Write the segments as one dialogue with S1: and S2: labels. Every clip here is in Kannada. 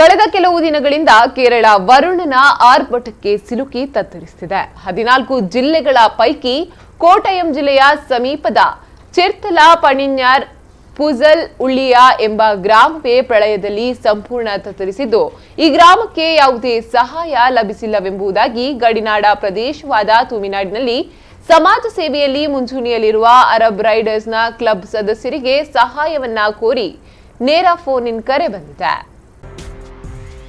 S1: ಕಳೆದ ಕೆಲವು ದಿನಗಳಿಂದ ಕೇರಳ ವರುಣನ ಆರ್ಭಟಕ್ಕೆ ಸಿಲುಕಿ ತತ್ತರಿಸಿದೆ. 14 ಜಿಲ್ಲೆಗಳ ಪೈಕಿ ಕೋಟಯಂ ಜಿಲ್ಲೆಯ ಸಮೀಪದ ಚಿರ್ತಲ ಪಣಿನ್ಯಾರ್ ಪೂಜಲ್ ಉಳ್ಳಿಯ ಎಂಬ ಗ್ರಾಮವೇ ಪ್ರಳಯದಲ್ಲಿ ಸಂಪೂರ್ಣ ತತ್ತರಿಸಿದ್ದು, ಈ ಗ್ರಾಮಕ್ಕೆ ಯಾವುದೇ ಸಹಾಯ ಲಭಿಸಿಲ್ಲವೆಂಬುದಾಗಿ ಗಡಿನಾಡ ಪ್ರದೇಶವಾದ ತುಮಿನಾಡಿನಲ್ಲಿ ಸಮಾಜ ಸೇವೆಯಲ್ಲಿ ಮುಂಚೂಣಿಯಲ್ಲಿರುವ ಅರಬ್ ರೈಡರ್ಸ್ನ ಕ್ಲಬ್ ಸದಸ್ಯರಿಗೆ ಸಹಾಯವನ್ನ ಕೋರಿ ನೇರ ಫೋನ್ ಇನ್ ಕರೆ ಬಂದಿದೆ.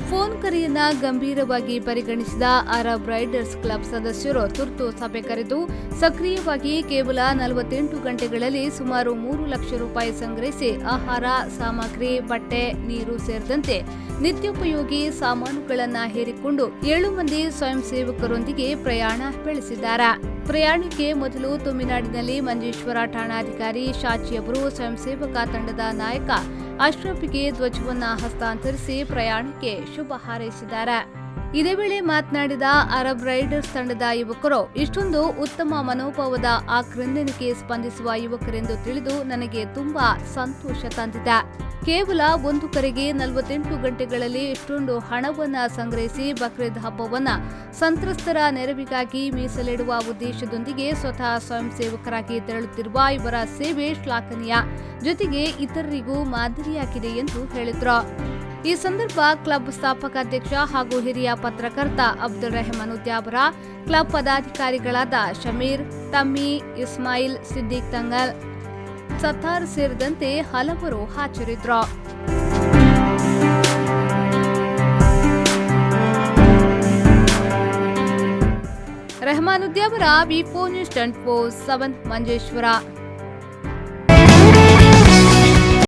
S2: ಫೋನ್ ಕರೆಯನ್ನ ಗಂಭೀರವಾಗಿ ಪರಿಗಣಿಸಿದ ಅರಬ್ ರೈಡರ್ಸ್ ಕ್ಲಬ್ ಸದಸ್ಯರು ತುರ್ತು ಸಭೆ ಕರೆದು ಸಕ್ರಿಯವಾಗಿ ಕೇವಲ 48 ಗಂಟೆಗಳಲ್ಲಿ ಸುಮಾರು 3 ಲಕ್ಷ ರೂಪಾಯಿ ಸಂಗ್ರಹಿಸಿ ಆಹಾರ ಸಾಮಗ್ರಿ, ಬಟ್ಟೆ, ನೀರು ಸೇರಿದಂತೆ ನಿತ್ಯೋಪಯೋಗಿ ಸಾಮಾನುಗಳನ್ನು ಹೇರಿಕೊಂಡು 7 ಮಂದಿ ಸ್ವಯಂ ಸೇವಕರೊಂದಿಗೆ ಪ್ರಯಾಣ ಬೆಳೆಸಿದ್ದಾರೆ. ಪ್ರಯಾಣಕ್ಕೆ ಮೊದಲು ತುಮಿನಾಡಿನಲ್ಲಿ ಮಂಜೇಶ್ವರ ಠಾಣಾಧಿಕಾರಿ ಶಾಚಿ ಅವರು ಸ್ವಯಂ ಸೇವಕ ತಂಡದ ನಾಯಕ ಅಶ್ರಫ್ಗೆ ಧ್ವಜವನ್ನ ಹಸ್ತಾಂತರಿಸಿ ಪ್ರಯಾಣಕ್ಕೆ ಶುಭ ಹಾರೈಸಿದ್ದಾರೆ. ಇದೇ ವೇಳೆ ಮಾತನಾಡಿದ ಅರಬ್ ರೈಡರ್ಸ್ ತಂಡದ ಯುವಕರು, ಇಷ್ಟೊಂದು ಉತ್ತಮ ಮನೋಭಾವದ ಆ ಕ್ರಂದನಿಗೆ ಸ್ಪಂದಿಸುವ ಯುವಕರೆಂದು ತಿಳಿದು ನನಗೆ ತುಂಬಾ ಸಂತೋಷ ತಂದಿದೆ. ಕೇವಲ ಒಂದು ಕರೆಗೆ 48 ಗಂಟೆಗಳಲ್ಲಿ ಇಷ್ಟೊಂದು ಹಣವನ್ನ ಸಂಗ್ರಹಿಸಿ ಬಕ್ರೀದ್ ಹಬ್ಬವನ್ನ ಸಂತ್ರಸ್ತರ ನೆರವಿಗಾಗಿ ಮೀಸಲಿಡುವ ಉದ್ದೇಶದೊಂದಿಗೆ ಸ್ವತಃ ಸ್ವಯಂ ಸೇವಕರಾಗಿ ತೆರಳುತ್ತಿರುವ ಇವರ ಸೇವೆ ಶ್ಲಾಘನೀಯ, ಜೊತೆಗೆ ಇತರರಿಗೂ ಮಾದರಿಯಾಗಿದೆ ಎಂದು ಹೇಳಿದ್ರು. ಈ ಸಂದರ್ಭ ಕ್ಲಬ್ ಸ್ಥಾಪಕ ಅಧ್ಯಕ್ಷ ಹಾಗೂ ಹಿರಿಯ ಪತ್ರಕರ್ತ ಅಬ್ದುಲ್ ರೆಹಮಾನ್ ಉದ್ಯಾವರ, ಕ್ಲಬ್ ಪದಾಧಿಕಾರಿಗಳಾದ ಶಮೀರ್, ತಮ್ಮಿ, ಇಸ್ಮಾಯಿಲ್, ಸಿದ್ದಿಕ್ ತಂಗಲ್, ಸತ್ತಾರ್ ಸೇರಿದಂತೆ ಹಲವರು ಹಾಜರಿದ್ದರು. ರೆಹಮಾನ್ ಉದ್ಯಾವರ, ವಿ4 ನ್ಯೂಸ್ 24/7 ಮಂಜೇಶ್ವರ.